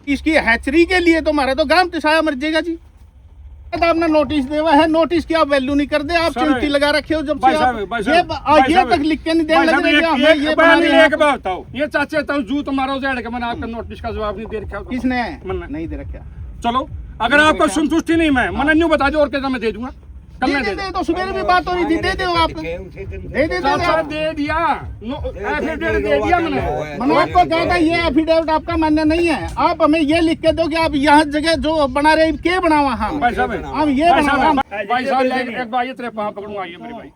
इसकी हैचरी के लिए तो हमारा तो गांव तिसाया मर जाएगा जी। आपने नोटिस देवा है, नोटिस की आप वैल्यू नहीं कर दे, आप चिंती लगा रखे हो जब से आप ये तक लिख के नहीं देने लग रहे हैं। ये बताओ ये चाचे जू तुम्हारा मैंने आपका नोटिस का जवाब नहीं दे रखा। किसने नहीं दे रखा? चलो अगर आपको संतुष्टि नहीं मैंने न्यू बता दो और क्या मैं दे दूंगा। दे तो सुबह भी बात हो रही थी, दे दो आप दे दिया एफिडेविट दे दिया मैंने आपको कहा था ये एफिडेविट आपका मान्य नहीं है। आप हमें ये लिख के दो कि आप यहाँ जगह जो बना रहे के बनावा। हाँ भाई साहब हम ये भाई साहब एक बार ये तेरे पाँव पकड़ूंगा आइए मेरे भाई।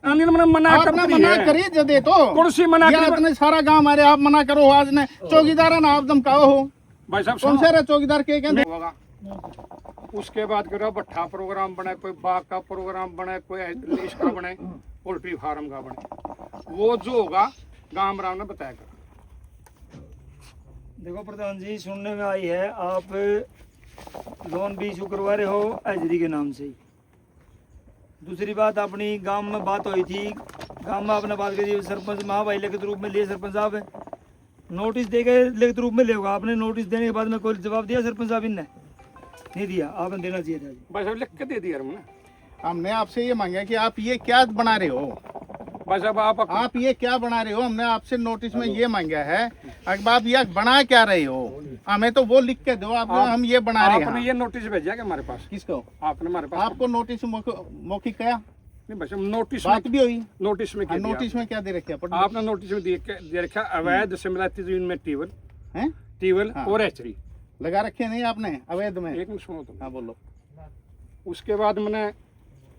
अनिल मैंने मना करिए जो दे तो कुर्सी मना इतने सारा गाँव हमारे आप मना करो। आज ने चौकीदार ना आप धमकाओ हो भाई साहब कौन से चौकीदार के कहते। उसके बाद करो भट्ठा प्रोग्राम बने, कोई बाग का प्रोग्राम बने, कोई लीज का बने, पोल्ट्री फार्म का बने, वो जो होगा गांव राम ने बताएगा। देखो प्रधान जी सुनने में आई है आप लोन भी इशू करवा रहे हो हाजिरी के नाम से ही। दूसरी बात अपनी गांव में बात हुई थी, गांव में आपने बात करी सरपंच महाभाई लिखित रूप में लिए सरपंच साहब नोटिस देके लिखित रूप में लेगा। आपने नोटिस देने के बाद में कोई जवाब दिया सरपंच साहब ने? नहीं दिया, आपने देना चाहिए था। भाई साहब लिख के दे दिया हमने आपसे ये मांगा कि आप ये क्या बना रहे हो। भाई साहब आप ये क्या बना रहे हो? हमने आपसे नोटिस में ये मांगा है अब आप ये बना क्या रहे हो, हमें तो वो लिख के दो। आप हम ये बना रहे हैं। आपने ये नोटिस भेजा क्या हमारे पास? किसको? आपने हमारे पास। आपको नोटिस मौखिक क्या नहीं बस नोटिस बात भी हुई। नोटिस में क्या? नोटिस में क्या दे रखा? आपने नोटिस में दे रखा अवैध सिमलाती जमीन में टीवल और हैचरी लगा रखे नहीं आपने अवैध में। एक मिनट सुनो तो। हाँ बोलो। उसके बाद मैंने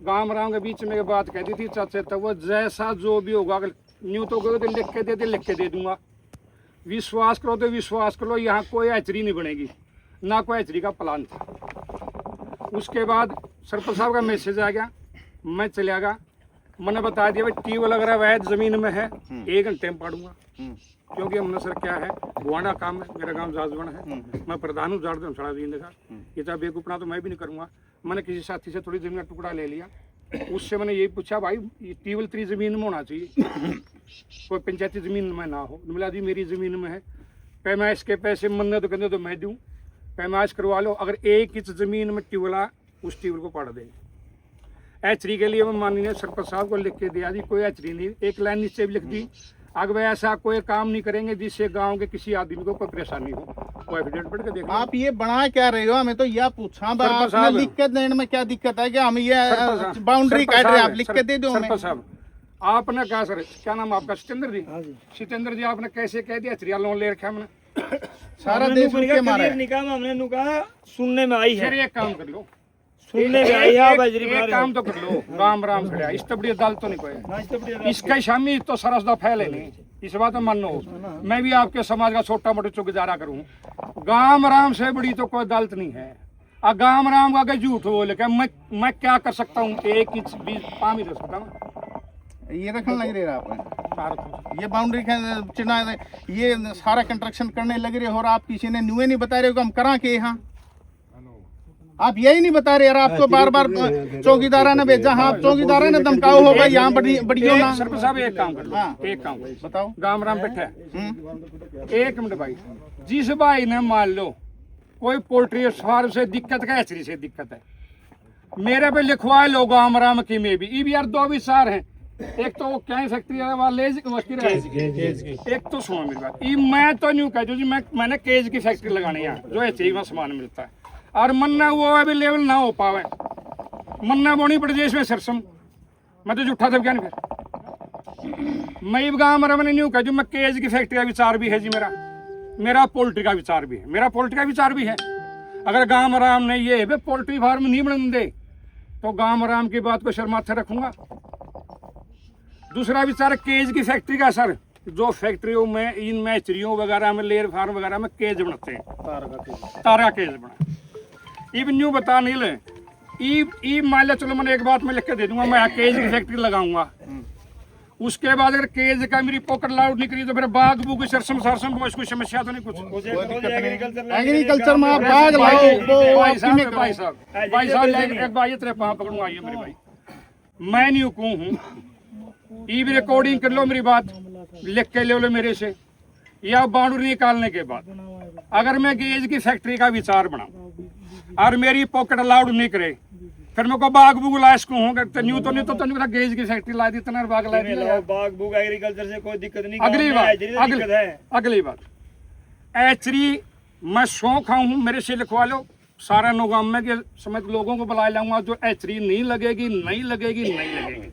गांव राम के बीच में एक बात कह दी थी चाचे तब वो जैसा जो भी होगा अगर न्यू तो गए लिख के दे दूंगा। विश्वास करो तो विश्वास करो, यहाँ कोई हैचरी नहीं बनेगी, ना कोई हैचरी का प्लान था। उसके बाद सरपंच साहब का मैसेज आ गया, मैं चला गया, मैंने बता दिया भाई टीवल अगर अवैध जमीन में है 1 घंटे में पाड़ूंगा। क्योंकि हमने सर क्या है गुआना काम है, मेरा गांव जाजवन है, मैं प्रधान हूँ जाड़ सड़ा दीन का। इतना बेकूपना तो मैं भी नहीं करूँगा। मैंने किसी साथी से थोड़ी जमीन का टुकड़ा ले लिया, उससे मैंने यही पूछा भाई टीवल 3 जमीन में होना चाहिए, कोई पंचायती जमीन में ना हो। मिला जी मेरी जमीन में है, पैमाइश के पैसे मन्ने तो कहते तो मैं दूँ, पैमाइश करवा लो। अगर 1 इंच जमीन में ट्यूबला उस ट्यूबल को पड़ देंगे। हैचरी के लिए मैं माननीय सरपंच साहब को लिख के दिया जी कोई हैचरी नहीं, एक लाइन नीचे भी लिख दी अगर वे ऐसा कोई काम नहीं करेंगे जिससे गांव के किसी आदमी को कोई परेशानी हो। वो एफिडेविट पढ़ के देखो। आप ये बना क्या रहे हो? हमें तो यह पूछा आपने लिख के देने में क्या दिक्कत है कि हम ये बाउंड्री काट रहे हैं, आप लिख के दे दो। सरपंच साहब आपने कहा सर क्या नाम आपका? सत्येंद्र जी। सत्येंद्र जी आपने कैसे कह दिया चिड़िया लोन ले रखा हमने सारा देश के मारा हमने कहा सुनने में आई है। एक काम कर लो, सुनने में आई है एक काम तो कर लो, राम राम खड़ा इस तबड़ी दाल तो नहीं कोई इसका शामी तो सरसदा फैले नहीं, इस बात में मानो। मैं भी आपके समाज का छोटा मोटा चौकीदारा करूँ, गाम राम से बड़ी तो कोई दलत नहीं है। और गाम राम का झूठ बोले क्या मैं क्या कर सकता हूँ? 1 इंच 20 पाम ही रह सकता हूँ। ये रखने लग रहे आप ये बाउंड्री चिन्ह ये सारा कंस्ट्रक्शन करने लग रहे हो और आप किसी ने न्यूए नहीं बता रहे हो कि हम करा के यहाँ आप यही नहीं बता रहे यार। आपको बार बार चौकीदारा ने भेजा, हाँ चौकीदारा ने धमकाओ हो भाई यहाँ बड़ी ना। सरपंच साहब एक काम कर लो, एक काम बताओ। गाम राम बैठा है 1 मिनट भाई, जिस भाई ने मान लो कोई पोल्ट्री फार्म से दिक्कत है, हैचरी से दिक्कत है, मेरे पे लिखवाए लो गाम राम की में भी यार 2 विचार हैं। एक तो क्या फैक्ट्री वाले एक तो सुनो मेरी बात, मैं तो नहीं कहता जी मैंने केज की फैक्ट्री लगानी है जो हैचरी में सामान मिलता है और मन्ना वो अवेलेबल ना हो पावे, मन्ना बोनी पड़ जाए इसमें सरसम, मैं तो झूठा था क्या नहीं। फिर मैं गाँव में मैंने नहीं कहा जो मैं केज की फैक्ट्री का विचार भी है जी, मेरा पोल्ट्री का विचार भी है, मेरा पोल्ट्री का विचार भी है। अगर गाँव राम ने ये पोल्ट्री फार्म नहीं बन दे तो गाँव राम की बात को शर्माथे रखूंगा। दूसरा विचार केज की फैक्ट्री का सर, जो फैक्ट्रियों में इन मैचरियों वगैरह में लेयर फार्म वगैरह में केज बनाते हैं, तारा केज बना इब न्यू बता नहीं ले मान लो चलो मैंने एक बात में लिख के दे दूंगा, मैं केज की फैक्ट्री लगाऊंगा। उसके बाद अगर केज का मेरी पॉकेट लाउड निकली तो फिर बाग बुग सरसम सरसम वो इसको समस्या तो नहीं कुछ। एग्रीकल्चर में आप बाग लाओ। भाई साहब एक बार ये तेरे पाँव पकड़ूंगा आइए मेरे भाई। मैं नहीं हुकूम हूँ, ये भी रिकॉर्डिंग कर लो मेरी बात, लिख के ले लो मेरे से, या बाउंड्री निकालने के बाद अगर मैं गेज की फैक्ट्री का विचार बनाऊं और मेरी पॉकेट अलाउड नहीं करे, फिर मेरे को बाग बुग ला इसको होगा तो न्यू तो नहीं तो तनु गेज की फैक्ट्री ला दी, तना बाग ला दिया। बाग बुग एग्रीकल्चर से कोई दिक्कत नहीं। अगली बात एचरी मैं शौक हूँ, मेरे से लिखवा लो सारा नोगाम में के समेत लोगों को बुला लाऊंगा, जो एचरी नहीं लगेगी नहीं लगेगी नहीं लगेगी।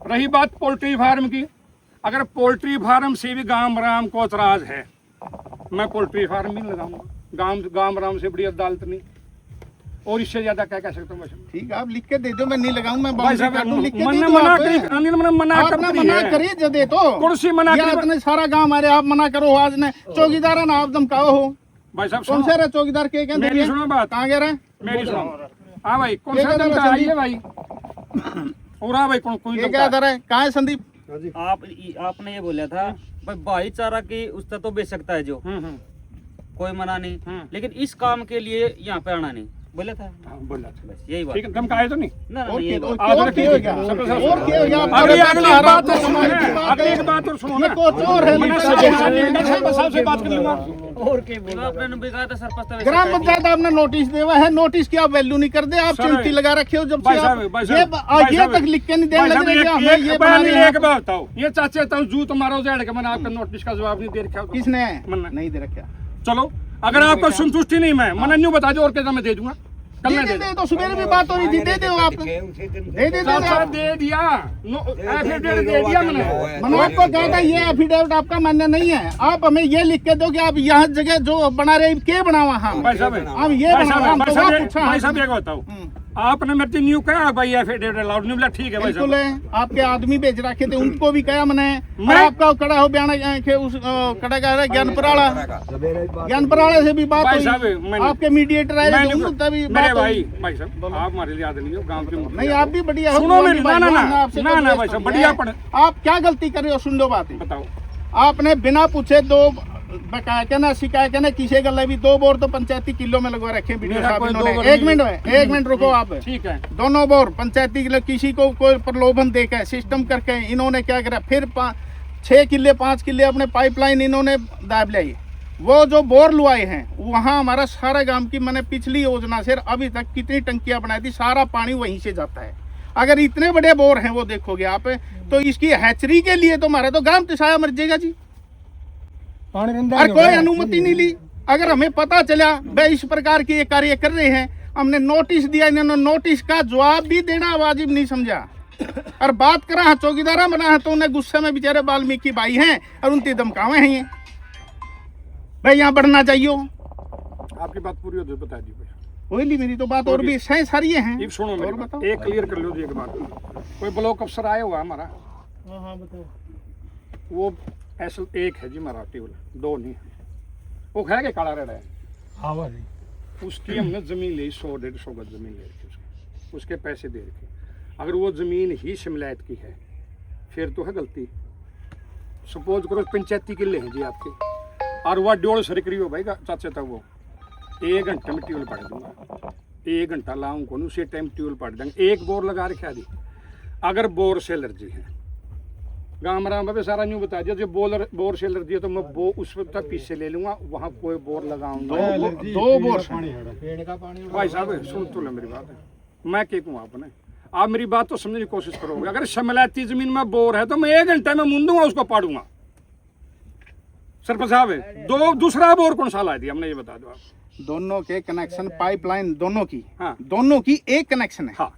रही बात पोल्ट्री फार्म की, अगर पोल्ट्री फार्म से भी गांव राम को एतराज है, मैं पोल्ट्री फार्म भी नहीं लगाऊंगा। गांव राम से बड़ी अदालत नहीं, और इससे ज्यादा क्या कह सकता हूँ। ठीक है, आप लिख के दे दो, मैं नहीं लगाऊं, मैं भाई साहब मना करिए जो दे तो कुर्सी मना आपने सारा गांव हमारे आप मना करो, आज ने चौकीदार ना आप धमकाओ हो। भाई साहब कौन सा चौकीदार के मेरी सुनो बात, कहाँ गए रहे मेरी सुनो। हाँ भाई कौन सा धमका है भाई, और हाँ भाई कोई क्या कर रहा है, कहाँ है संदीप? आपने ये बोला था भाई भाईचारा की उससे तो बेच सकता है जो, कोई मना नहीं, लेकिन इस काम के लिए यहाँ पे आना नहीं बोला था। बोला था बस यही बात। ठीक है, धमकाए तो नहीं ना और ये क्या बात। और क्या हो गया? और क्या हो गया? अगली बात और सुनो, अगली एक बात और सुनो ना, चोर है साहब से बात कर लूंगा। और क्या बोला आपने कहा था सरपंच ग्राम पंचायत आपने नोटिस देवा है, नोटिस की आप वैल्यू नहीं कर दे, आप चिमटी लगा रखे हो जब से ये तक लिख के नहीं देने लग रहे हमें ये एक बात बताओ, ये चाचे ताऊ जू तुम्हारा उजाड़ के मैंने आपका नोटिस का जवाब नहीं दे रखा। किसने नहीं दे रखा? चलो अगर आपको संतुष्टि नहीं मैं न्यू बता दो, और क्या मैं दे दूंगा, कल मैं दे तो सुबह भी बात हो रही थी, दे दो आप, दे दिया एफिडेविट दे दिया मैंने आपको कहा था ये एफिडेविट आपका मान्य नहीं है, आप हमें ये लिख के दो कि आप यहाँ जगह जो बना रहे के बनावा हम भाई साहब एक बताओ, आपने मेरे से न्यू कहा भाई एफिडेविट अलाउड नहीं, बोला ठीक है भाई बिल्कुल है, आपके आदमी भेज रखे थे उनको भी कहा मैंने, आपका कड़ा हो बयान के उस कड़ा का ज्ञानपराड़ा से भी बात हुई, आपके मीडिएटर आए तभी भाई साहब आप हमारे लिए आदमी हो गांव के, नहीं आप भी बढ़िया हो, सुनो मेरी ना भाई साहब बढ़िया आप क्या गलती कर रहे हो, सुन लो बात बताओ। आपने बिना पूछे दो बकाया के ना शिकायत के ना किसी गल भी 2 बोर तो पंचायती किलो में लगवा रखे वीडियो साहब इन्होंने। एक मिनट रुको आप, ठीक है, दोनों बोर पंचायती किलो किसी को कोई प्रलोभन देकर सिस्टम करके इन्होंने क्या करा, फिर 6 किले 5 किले अपने पाइपलाइन इन्होंने दाब लाई। वो जो बोर लुआए हैं वहाँ हमारा सारा गांव की मैंने पिछली योजना से अभी तक कितनी टंकियां बनाई थी, सारा पानी वहीं से जाता है। अगर इतने बड़े बोर हैं वो देखोगे आप, तो इसकी हैचरी के लिए तो हमारा तो गांव तिसाया मर जाएगा जी, और कोई अनुमति नहीं ली। अगर हमें पता चला भाई इस प्रकार के ये कार्य कर रहे हैं, हमने नोटिस दिया, इन्होंने नोटिस का जवाब भी देना वाजिब नहीं समझा, और बात करा चौकीदारा बना है तो उन्हें गुस्से में बेचारे वाल्मीकि भाई हैं और उनकी धमकावे हैं ये भाई यहाँ बढ़ना चाहिए। आपकी बात पूरी हो तो बता दी वही मेरी तो बात और भी सही सारी हैं। सुनो मेरी बात, एक क्लियर कर लो एक बात, कोई ब्लॉक अफसर आया हुआ हमारा, हाँ बताओ, वो ऐसा एक है जी मराठी वाला, 2 नहीं है, वो है कि काला रेड़ा है, उसकी हमने जमीन ली 100-150 गज जमीन ले रखी, उसके पैसे दे रखे। अगर वो जमीन ही शिमलायत की है फिर तो है गलती। सपोज करो 85 किले हैं जी आपके, और वह 1.5 सरकरी हो भाई चाचा था, वो 1 घंटे में ट्यूबवेल पड़ दूंगा, 1 घंटा लाऊं कौन उसी टाइम ट्यूबवेल पड़ देंगे। 1 बोर लगा रखा दी, अगर बोर से एलर्जी है गाँव राम में सारा न्यू बता दिया, जो बोर से एलर्जी है तो मैं उस तक पीछे ले लूंगा, वहाँ कोई बोर लगाऊंगा 2 बोर भाई साहब सुन तो ले मेरी बात, मैं क्या कहूँ आपने, आप मेरी बात तो समझने की कोशिश करोगे। अगर शमलाती जमीन में बोर है तो मैं 1 घंटे में मुंदूंगा उसको पाड़ूंगा। सरपंच साहब दूसरा बोर कौन सा ला दिया हमने, ये बता दो आप। दोनों के कनेक्शन पाइपलाइन दोनों की, हाँ दोनों की एक कनेक्शन है, हाँ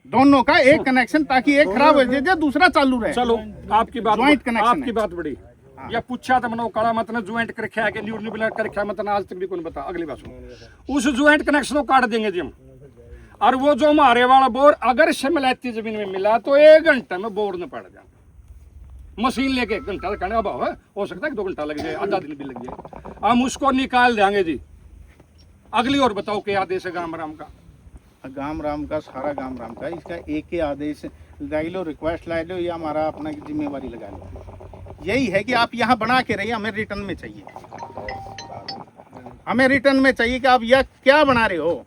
दोनों का एक कनेक्शन, ताकि एक खराब हो जाए दूसरा चालू रहे। चलो आपकी बात ज्वाइंट कनेक्शन, आपकी बात बड़ी या पूछा था मैंने, काड़ा मत ज्वाइंट कर रखा है कि न्यूट्रल बिल कर रखा है, मतलब आज तक भी कौन बता। अगली बात सुनो, उस ज्वाइंट कनेक्शन को काट देंगे जी हम, और वो जो हमारे वाला बोर अगर शिमलाती जमीन में मिला तो 1 घंटे में बोर न पड़ जाए, मशीन लेके 1 घंटा लगाने का भाव है, हो सकता है कि 2 घंटा लग जाए, आधा दिन भी लग जाए, हम उसको निकाल देंगे जी। अगली और बताओ क्या आदेश है गांव राम का? गांव राम का सारा गांव राम का, इसका एक ही आदेश लाई लो, रिक्वेस्ट ला लो, या हमारा अपना जिम्मेवारी लगा लो। यही है कि आप यहाँ बना के रहिए, हमें रिटर्न में चाहिए, हमें रिटर्न में चाहिए कि आप यह क्या बना रहे हो।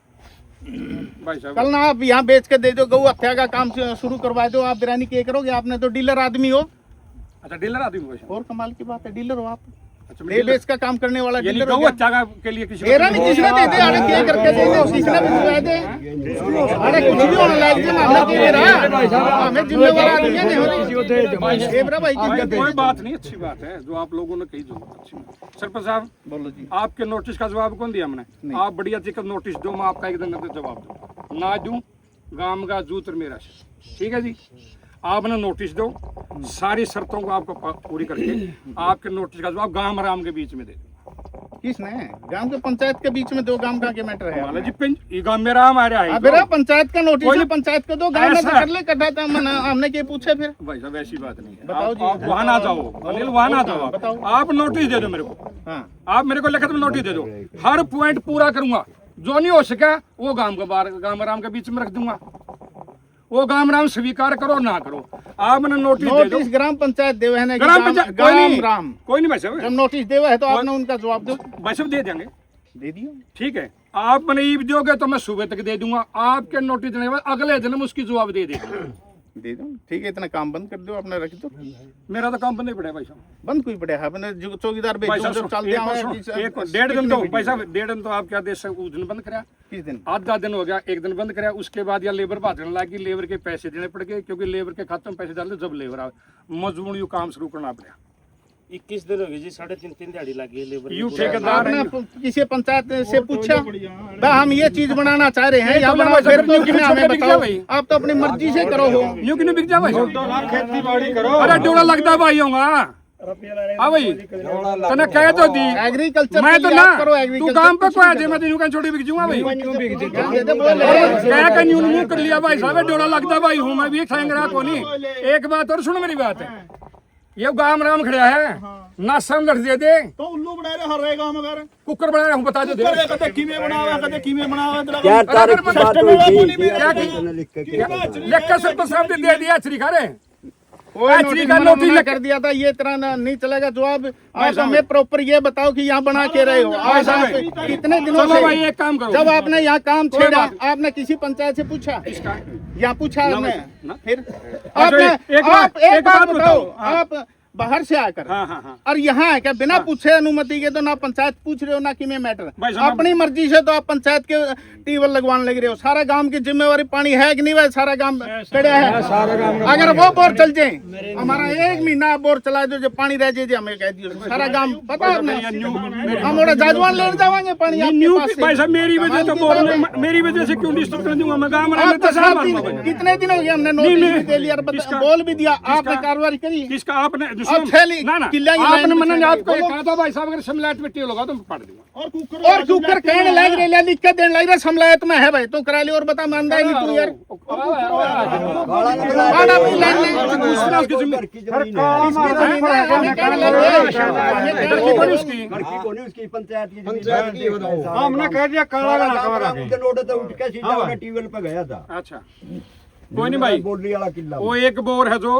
भाई साहब कल ना आप यहाँ बेच के दे दो, गौ हत्या का काम शुरू करवा दो, आप बिरानी क्या करोगे? आपने तो डीलर आदमी हो। अच्छा डीलर आदमी हो भाई साहब। और कमाल की बात है, डीलर हो आप, अच्छा ले बेच का काम करने वाला यानी डीलर गौ हो गया। हत्या के लिए किसी तेरा नहीं किसने दे दे, अरे क्या करके दे दे, किसने भी दिलवा दे, अरे कुछ भी होने लग जाए, मामला की मेरा हमें जिम्मेवार आदमी है नहीं हो रही। एबरा भाई की भाई, कोई बात नहीं, अच्छी बात है जो आप लोगों ने कही, जो अच्छी बात। सरपंच साहब बोलो जी। आपके नोटिस का जवाब कौन दिया हमने? नहीं। आप बढ़िया तरीके से नोटिस दो, मैं आपका एक दिन अंदर जवाब दूँ, ना दूँ गांव का जूत मेरा से। ठीक है जी, आपने नोटिस दो, सारी शर्तों को आपको पूरी करके आपके नोटिस का जवाब गांव राम के बीच में दे दूँ। किसने? गांव के पंचायत के बीच में दो गांव का क्या मैटर है? माला जी ये गांव मेरा हमारा है अब मेरा पंचायत का नोटिस कोई है, नहीं। पंचायत को दो, गांव में तो ऐसा- कर ले कटा था, हमने क्या पूछे फिर? भाई साहब ऐसी बात नहीं है, बताओ आप जी। वहाँ ना जाओ अनिल, वहाँ ना जाओ बताओ। आप नोटिस दे दो मेरे को, हाँ आप मेरे को लिखित में नोटिस दे दो, हर पॉइंट पूरा करूंगा, जो नहीं हो सका वो गांव के बाहर गांव राम के बीच में रख दूंगा, वो गांव राम स्वीकार करो ना करो, आपने नोटिस दे दो। नोटिस ग्राम पंचायत देवे है ना, ग्राम पंचायत कोई गांव नहीं, राम कोई नहीं भाई साहब, जब नोटिस देवे है तो आपने उनका जवाब दो, भाई साहब दे देंगे, दे दियो। ठीक है। आप मैंने ईब दोगे तो मैं सुबह तक दे दूंगा, आपके नोटिस देने के बाद अगले दिन उसकी जवाब दे देंगे। दे दो, ठीक है, इतना काम बंद कर दो, अपने रख दो, मेरा तो काम बंद नहीं पड़ा है भाई साहब। बंद कोई पड़े है, अपने जो चौकीदार भाई भेज साहब दो, चल एक बार सुनो, एक डेढ़ दिन तो भाई साहब, डेढ़ दिन तो आप क्या देश से उस दिन बंद कराया, किस दिन? आधा दिन हो गया, एक दिन बंद कराया, उसके बाद या लेबर भागने लगी, लेबर के पैसे देने पड़ गए, क्योंकि लेबर के खाते में पैसे डालते जब लेबर आए, मजबूर यू काम शुरू करना पड़ा। 21 दिन हो गए जी, 3.5 दिहाड़ी लगी है लेबर यू ठेकेदार है, आपने किसी पंचायत से पूछा भाई हम ये चीज बनाना चाह रहे हैं, नहीं, या तो बनाओ, मैं फिर तो तो किसने हमें छोटे बिक बताओ, गया भाई। आप तो अपनी मर्जी से करो हो। यूं क्यों नहीं बिक जा भाई साहब? खेती बाड़ी करो, अरे डोरा लगता भाई होगा, हाँ भाई तने कह तो दी, एग्रीकल्चर मैं तो ना करो, तू एग्रीकल्चर काम पे कोई आज मैं तो यूं कहीं छोटी बिक जाऊंगा भाई, कह के न्यून मुंह कर लिया भाई साहब, डोरा लगता भाई हूँ मैं भी, खाएंगे रहा कोनी। एक बात और सुनो मेरी बात है, ये गांव राम खड़ा है ना, समझ दे दे तो उल्लू बना रहे हर रहेगा हम अगर कुकर बना रहा हूँ, बता दे कदे कीमे बनावा कदे कीमे बनावा क्या तारीख की बात हुई थी? क्या लिख के लिख के सब तो सब दे दिया श्री खा कोई आज नोटिस का मना नोटिस कर दिया था, ये तरह नहीं चलेगा जवाब। आप हमें प्रॉपर ये बताओ कि यहाँ बना के रहे हो, आज आप कितने दिनों चलो भाई से, एक काम करो, जब आपने यहाँ काम कोई छेड़ा, बात आपने किसी पंचायत से पूछा? इसका या पूछा ना आपने? भाई, ना। फिर अच्छा, आपने एक बात- एक एक बात बात बताओ, बताओ, आप बाहर से आकर हाँ हाँ हाँ और यहाँ है क्या बिना पूछे अनुमति के, तो ना पंचायत पूछ रहे हो ना कि मैं मैटर, भाई साहब, अपनी मर्जी से तो आप पंचायत के टीवल लगवाने लग रहे हो। सारा गांव की जिम्मेवारी, पानी है कि नहीं भाई, सारा गांव खड़ा है, अगर वो बोर चल जाए, हमारा 1 महीना बोर चला दो, जो पानी रह जाए हमें कह दियो, सारा गांव पता है आपने, हम और जाजवान ले जावांगे पानी आपके न्यू पास से। भाई साहब मेरी वजह तो कमाल की बात है। मेरी वजह से क्यों डिस्टर्ब कर दूंगा मैं गांव में आप रहने तो तो सात साल दिन, मानता कितने दिन हो गए हमने नहीं, नोटिस भी नहीं। दे लिया, किसका? बोल भी दिया, किसका? आपने कार्रवाई करी? किसका आपने अब थैली ना ना किला की आपने लाइन मैंने बिछा आपको दी। ये कहा था भाई साहब अगर समलाट मिट्टी होगा तो मैं पढ़ दूंगा और और कुकर कहने लग रहे, लिख के देने लग रहा, समलायत में है भाई, तू करा ले और बता, मानदा ही नहीं तू यार, बाढ़ अपनी लाइन ले, दूसरा उसकी जिम्मे घर की जमीन है। इसमें जमीन है, हमें कहने लग रहे, हमें कहने लड़की लग बनी रहे। उसकी घर की कोनी उसकी पंचायत की जमीन। हमने कह दिया काला सारा गला काम कमरा राम के लोड तो उठ के सीधा अपने टीवल पे गया था। अच्छा कोई नहीं भाई बोली वाला किला वो एक बोर है जो